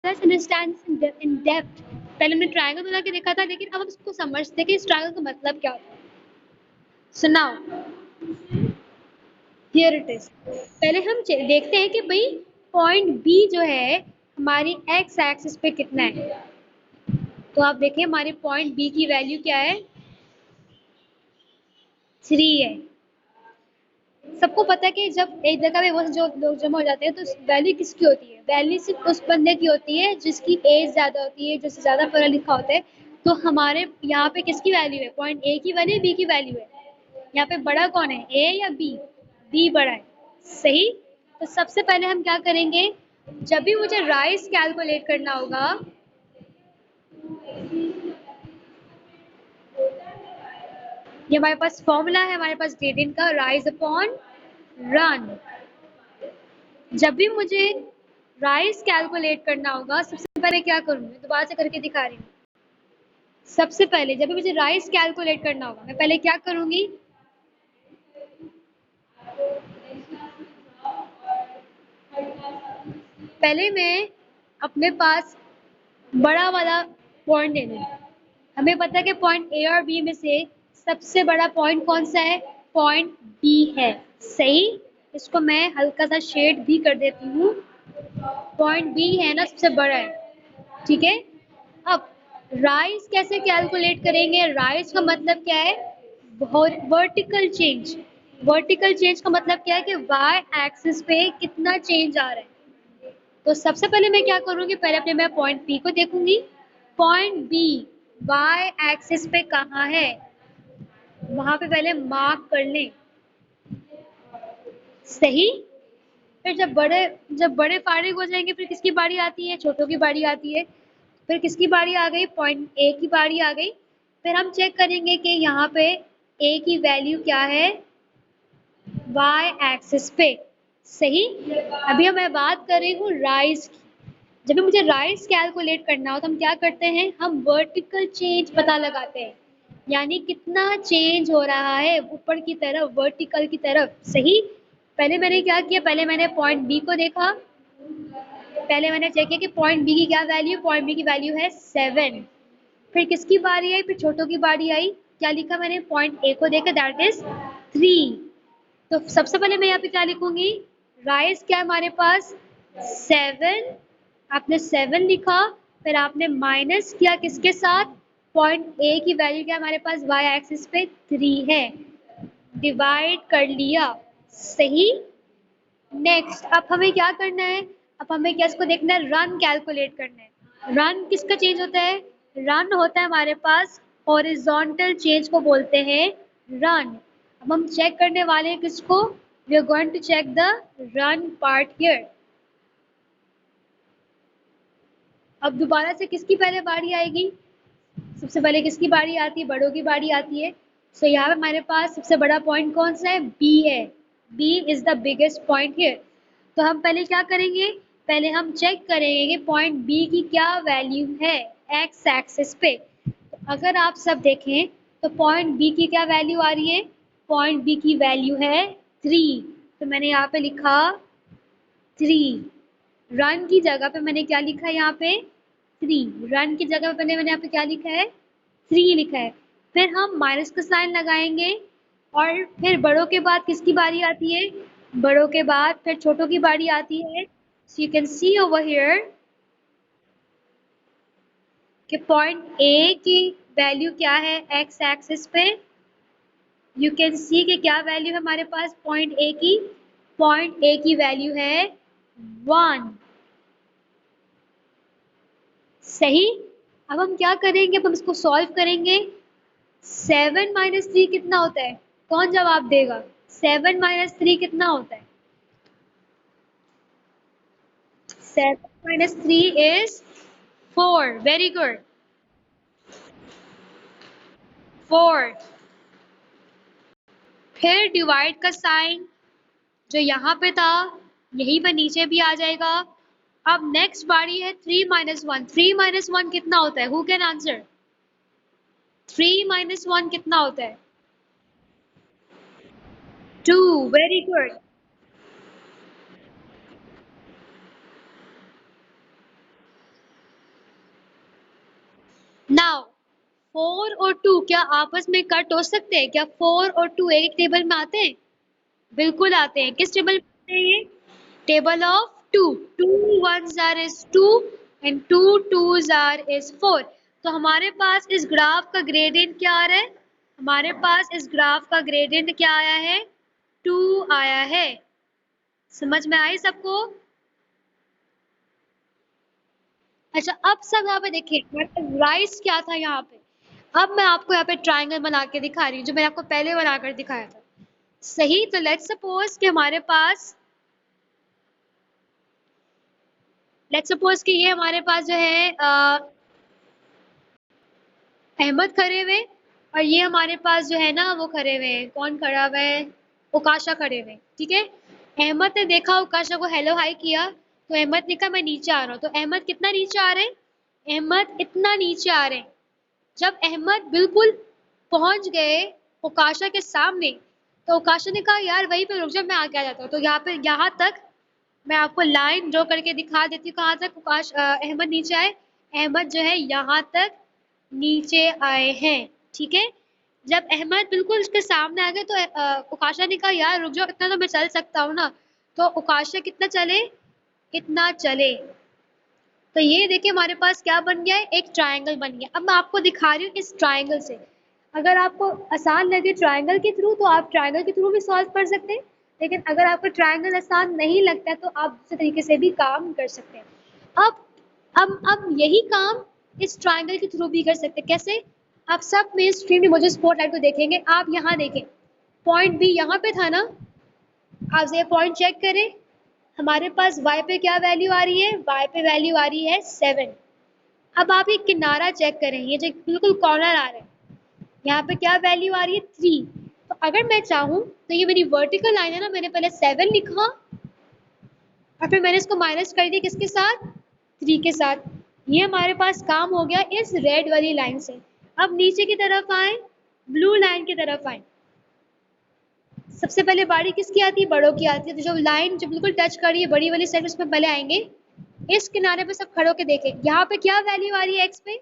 Let's understand in depth. पहले हमने triangle बना के देखा था, लेकिन अब हम इसको समझते हैं कि इस ट्रायंगल का मतलब क्या होता है। So now here it is. पहले हम देखते हैं कि भाई पॉइंट बी जो है हमारी एक्स एक्सिस पे कितना है। तो आप देखें हमारे पॉइंट बी की वैल्यू क्या है, 3 है। सबको पता है कि जब एक जगह पे वो जो लोग जमा हो जाते हैं तो वैल्यू किसकी होती है, वैल्यू सिर्फ उस बंदे की होती है जिसकी एज ज्यादा होती है, जिससे ज्यादा पढ़ा लिखा होता है। तो हमारे यहाँ पे किसकी वैल्यू है, पॉइंट ए की वैल्यू, बी की वैल्यू है। यहाँ पे बड़ा कौन है, ए या बी? बी बड़ा है, सही। तो सबसे पहले हम क्या करेंगे, जब भी मुझे राइज कैलकुलेट करना होगा, ये हमारे पास फॉर्मूला है हमारे पास ग्रेडियंट का, राइज अपॉन रन। जब भी मुझे राइज कैलकुलेट करना होगा, सबसे पहले क्या करूंगी, दोबारा से करके दिखा रही हूँ। सबसे पहले जब भी मुझे राइज कैलकुलेट करना होगा, मैं पहले क्या करूंगी, पहले मैं अपने पास बड़ा वाला पॉइंट ले लूंगी। हमें पता है कि पॉइंट ए और बी में से सबसे बड़ा पॉइंट कौन सा है, पॉइंट बी है, सही। इसको मैं हल्का सा शेड भी कर देती हूँ, पॉइंट बी है ना सबसे बड़ा है, ठीक है। अब राइज कैसे कैलकुलेट करेंगे, राइज का मतलब क्या है, वर्टिकल चेंज। वर्टिकल चेंज का मतलब क्या है कि वाई एक्सिस पे कितना चेंज आ रहा है। तो सबसे पहले मैं क्या करूंगी, पहले अपने मैं पॉइंट बी को देखूंगी, पॉइंट बी वाई एक्सिस पे कहाँ है, वहां पे पहले मार्क कर लें, सही। फिर जब बड़े फारिग हो जाएंगे, फिर किसकी बारी आती है, छोटों की बारी आती है। फिर किसकी बारी आ गई, पॉइंट ए की बारी आ गई। फिर हम चेक करेंगे कि यहाँ पे ए की वैल्यू क्या है वाई एक्सिस पे, सही। अभी मैं बात कर रही हूँ राइज की। जब भी मुझे राइज कैलकुलेट करना हो तो हम क्या करते हैं, हम वर्टिकल चेंज पता लगाते हैं, यानी कितना चेंज हो रहा है ऊपर की तरफ, वर्टिकल की तरफ, सही। पहले मैंने क्या किया, पहले मैंने पॉइंट बी को देखा, पहले मैंने चेक किया कि पॉइंट बी की क्या वैल्यू, पॉइंट बी की वैल्यू है 7। फिर किसकी बारी आई, फिर छोटों की बारी आई, क्या लिखा मैंने, पॉइंट ए को देखा, दैट इज 3। तो सबसे पहले मैं यहाँ पे क्या लिखूंगी, राइज क्या है हमारे पास 7, आपने 7 लिखा। फिर आपने माइनस किया किसके साथ, पॉइंट ए की वैल्यू क्या हमारे पास वाई एक्सिस पे 3 है, डिवाइड कर लिया, सही। नेक्स्ट अब हमें क्या करना है, अब हमें क्या इसको देखना है, रन कैलकुलेट करना है। रन किसका चेंज होता है, रन होता है हमारे पास हॉरिजॉन्टल चेंज को बोलते हैं रन। अब हम चेक करने वाले हैं किसको, we are going to check the run part here. अब दोबारा से किसकी पहले बारी आएगी, सबसे पहले किसकी बारी आती है, बड़ों की बारी आती है। सो यहाँ पे हमारे पास सबसे बड़ा पॉइंट कौन सा है, बी है, B is the biggest point here. तो हम पहले क्या करेंगे, पहले हम चेक करेंगे कि पॉइंट बी की क्या वैल्यू है एक्स एक्सिस पे। तो अगर आप सब देखें तो पॉइंट बी की क्या वैल्यू आ रही है, पॉइंट बी की वैल्यू है 3। तो मैंने यहाँ पे लिखा 3, रन की जगह पे मैंने क्या लिखा है यहाँ पे 3, रन की जगह पे मैंने यहाँ पे क्या लिखा है 3 लिखा है। फिर हम माइनस का साइन लगाएंगे और फिर बड़ों के बाद किसकी बारी आती है, बड़ों के बाद फिर छोटों की बारी आती है। So you can see over here कि पॉइंट ए की वैल्यू क्या है एक्स एक्सिस पे, यू कैन सी कि क्या वैल्यू है हमारे पास पॉइंट ए की, पॉइंट ए की वैल्यू है 1, सही। अब हम क्या करेंगे, अब हम इसको सॉल्व करेंगे। 7 - 3 कितना होता है, कौन जवाब देगा, 7 - 3 कितना होता है, 7 - 3 इज 4, वेरी गुड, 4। फिर डिवाइड का साइन जो यहाँ पे था यहीं पे नीचे भी आ जाएगा। अब नेक्स्ट बारी है 3 - 1, 3 - 1 कितना होता है, हु कैन आंसर, 3 - 1 कितना होता है, 2, वेरी गुड। नाउ 4 और 2 क्या आपस में कट हो सकते हैं? क्या 4 और 2 एक टेबल में आते हैं? बिल्कुल आते हैं। किस टेबल में आते हैं ये? Table of 2। 2 ones are is 2 and 2 twos are is 4। तो हमारे पास इस ग्राफ का ग्रेडियंट क्या आ रहा है? हमारे पास इस ग्राफ का ग्रेडियंट क्या आया है? 2 आया है। समझ में आई सबको? अच्छा, अब सब यहाँ पे देखिए राइस क्या था यहाँ पे। अब मैं आपको यहाँ पे ट्राइंगल बना के दिखा रही हूँ जो मैंने आपको पहले बनाकर दिखाया था। सही, तो लेट्स सपोज कि ये हमारे पास जो है अहमद खड़े हुए और ये हमारे पास जो है ना वो खड़े हुए हैं। कौन खड़ा हुआ है? उकाशा खड़े हुए। ठीक है, अहमद ने देखा उकाशा को हेलो हाई किया तो अहमद ने कहा मैं नीचे आ रहा हूँ। तो अहमद कितना नीचे आ रहे हैं? अहमद इतना नीचे आ रहे हैं। जब अहमद बिल्कुल पहुंच गए उकाशा के सामने तो उकाशा ने कहा यार वहीं पे रुक जा, मैं आगे आ जाता हूँ। तो यहाँ तक मैं आपको लाइन ड्रॉ करके दिखा देती हूँ कहाँ तक अहमद नीचे आए। अहमद जो है यहाँ तक नीचे आए हैं। ठीक है, जब अहमद बिल्कुल उसके सामने आ गए तो उकाशा ने कहा यार रुक जाओ, इतना तो मैं चल सकता हूँ ना। तो उकाशा कितना चले? इतना चले। तो ये देखिए हमारे पास क्या बन गया है? एक ट्रायंगल बन गया। अब मैं आपको दिखा रही हूँ इस ट्रायंगल से। अगर आपको आसान लगे ट्रायंगल के थ्रू तो आप ट्रायंगल के थ्रू भी सॉल्व कर सकते हैं, लेकिन अगर आपको ट्रायंगल आसान नहीं लगता है तो आप दूसरे तरीके से भी काम कर सकते हैं। अब यही काम इस ट्रायंगल के थ्रू भी कर सकते हैं। कैसे? आप सब मेन स्ट्रीम में मुझे स्पॉटलाइट को देखेंगे। आप यहाँ देखें, पॉइंट बी यहाँ पे था ना। आप ये पॉइंट चेक करें, हमारे पास y पे क्या वैल्यू आ रही है? y पे वैल्यू आ रही है 7। अब आप ये किनारा चेक करें, ये जो बिल्कुल कॉर्नर आ रहा है, यहाँ पे क्या वैल्यू आ रही है? 3। तो अगर मैं चाहूँ तो ये मेरी वर्टिकल लाइन है ना, मैंने पहले 7 लिखा और फिर मैंने इसको माइनस कर दिया किसके साथ? 3 के साथ। ये हमारे पास काम हो गया इस रेड वाली लाइन से। अब नीचे की तरफ आए, ब्लू लाइन की तरफ आए। सबसे पहले बारी किसकी आती है? बड़ों की आती है। तो जो लाइन जो बिल्कुल टच कर रही है बड़ी वाली साइड, उसमें पहले आएंगे। इस किनारे पे सब खड़े होके देखें, यहाँ पे क्या वैल्यू आ रही है एक्स पे?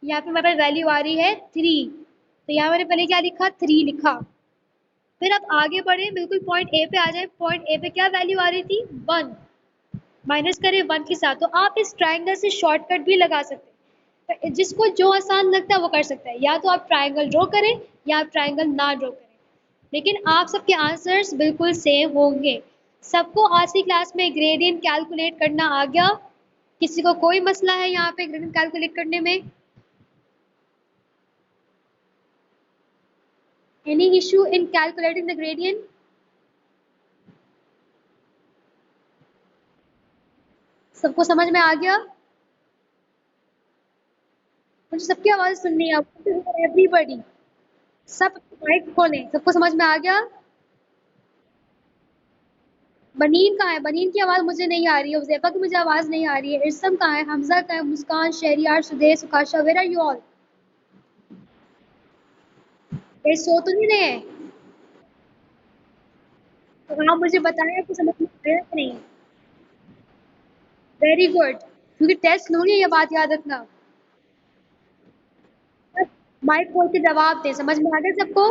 यहाँ पे हमारे पास वैल्यू आ रही है 3। तो यहाँ मैंने पहले क्या लिखा? 3 लिखा। फिर आप आगे बढ़े, बिल्कुल पॉइंट ए पे आ जाए। पॉइंट ए पे क्या वैल्यू आ रही थी? 1। माइनस करें 1 के साथ। तो आप इस ट्राइंगल से शॉर्टकट भी लगा सकते हैं। तो जिसको जो आसान लगता है वो कर सकता है। या तो आप ट्राइंगल ड्रॉ करें या आप ट्राइंगल ना ड्रॉ करें, लेकिन आप सबके आंसर्स बिल्कुल सेम होंगे। सबको आज की क्लास में ग्रेडियंट कैलकुलेट करना आ गया? किसी को कोई मसला है यहाँ पे ग्रेडियंट कैलकुलेट करने में? Any issue in calculating the gradient? सबको समझ में आ गया? मुझे सबकी आवाज सुननी है एवरीबॉडी। सब माइक खोलें। सबको समझ में आ गया? बनीन कहाँ है? बनीन की आवाज मुझे नहीं आ रही है। उज़ैफा की मुझे आवाज नहीं आ रही है। इरसम कहाँ है? हमजा कहाँ है? Muskan, Shahriyar, Sudesh, Sukasha, where are you all? ये सो तो नहीं रहे हैं? तो आप मुझे बताएं आपको समझ में आया कि नहीं? वेरी गुड, क्योंकि टेस्ट लूंगी, ये बात याद रखना। माइक खोल के जवाब दे। समझ में आ गया सबको?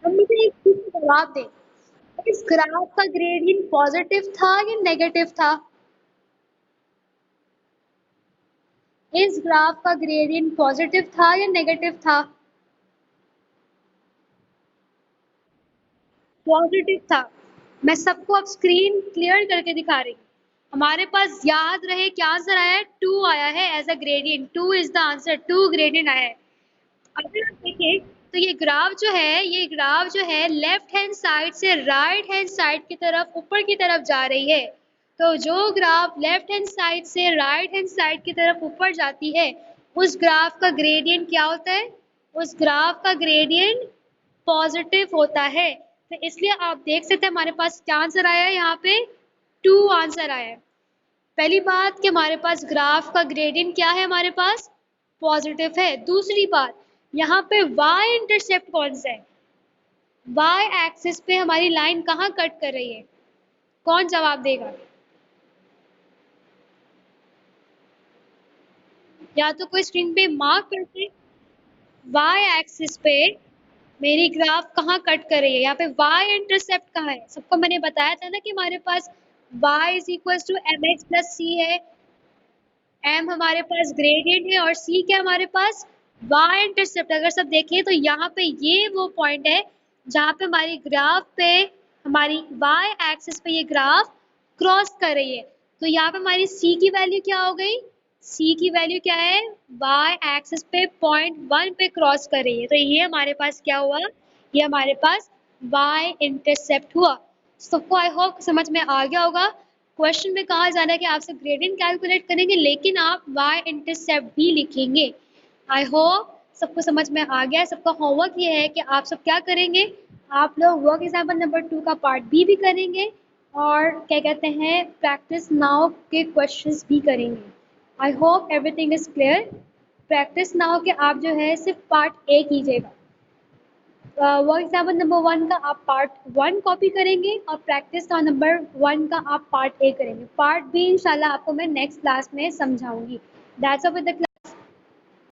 हम मुझे एक चीज का जवाब दे, इस ग्राफ का ग्रेडियंट पॉजिटिव था या नेगेटिव था? इस ग्राफ का ग्रेडियंट पॉजिटिव था या नेगेटिव था? पॉजिटिव था। मैं सबको अब स्क्रीन क्लियर करके दिखा रही हूँ। हमारे पास याद रहे क्या आंसर आया है? 2 आया है as a gradient. 2 is the answer. 2 gradient आया है। अगर आप देखें तो ये ग्राफ जो है लेफ्ट हैंड साइड से राइट हैंड साइड की तरफ ऊपर की तरफ जा रही है। तो जो ग्राफ लेफ्ट हैंड साइड से राइट हैंड साइड की तरफ ऊपर जाती है उस ग्राफ का ग्रेडियंट क्या होता है? उस ग्राफ का ग्रेडियंट पॉजिटिव होता है। तो इसलिए आप देख सकते हैं हमारे पास क्या आंसर आया है? यहाँ पे 2 आंसर आया है। पहली बात कि हमारे पास ग्राफ का ग्रेडियंट क्या है? हमारे पास पॉजिटिव है। दूसरी बात, यहाँ पे y इंटरसेप्ट कौन सा है? y एक्सिस पे हमारी लाइन कहाँ कट कर रही है? कौन जवाब देगा? या तो कोई स्क्रीन पे मार्क करते वाई एक्सिस पे मेरी ग्राफ कहाँ कट कर रही है, यहाँ पे वाई इंटरसेप्ट कहाँ है। सबको मैंने बताया था ना कि हमारे पास y is equal to m x plus c है, m हमारे पास ग्रेडियंट है और c क्या हमारे पास y इंटरसेप्ट। अगर सब देखें तो यहाँ पे ये वो पॉइंट है जहाँ पे हमारी ग्राफ पे हमारी y एक्सिस पे ये ग्राफ क्रॉस कर रही है। तो यहाँ पे हमारी c की वैल्यू क्या हो गई, c की वैल्यू क्या है, y एक्सिस पे पॉइंट 1 पे क्रॉस कर रही है। तो ये हमारे पास क्या हुआ, ये हमारे पास y इंटरसेप्ट हुआ। सबको आई होप समझ में आ गया होगा। क्वेश्चन में कहा जा रहा है कि आपसे ग्रेडियंट कैलकुलेट करेंगे लेकिन आप y इंटरसेप्ट भी लिखेंगे। आई होप सबको समझ में आ गया है। सबका होमवर्क ये है कि आप सब क्या करेंगे, आप लोग वर्क एग्जाम्पल नंबर 2 का पार्ट बी भी करेंगे और क्या कहते हैं प्रैक्टिस नाउ के क्वेश्चंस भी करेंगे। I hope everything is clear. Practice now के आप जो है सिर्फ पार्ट ए कीजिएगा। वर्क एग्जाम्पल नंबर 1 का आप पार्ट 1 कॉपी करेंगे और प्रैक्टिस का नंबर 1 का आप पार्ट ए करेंगे। पार्ट बी इंशाल्लाह आपको मैं नेक्स्ट क्लास में समझाऊंगी। That's all with the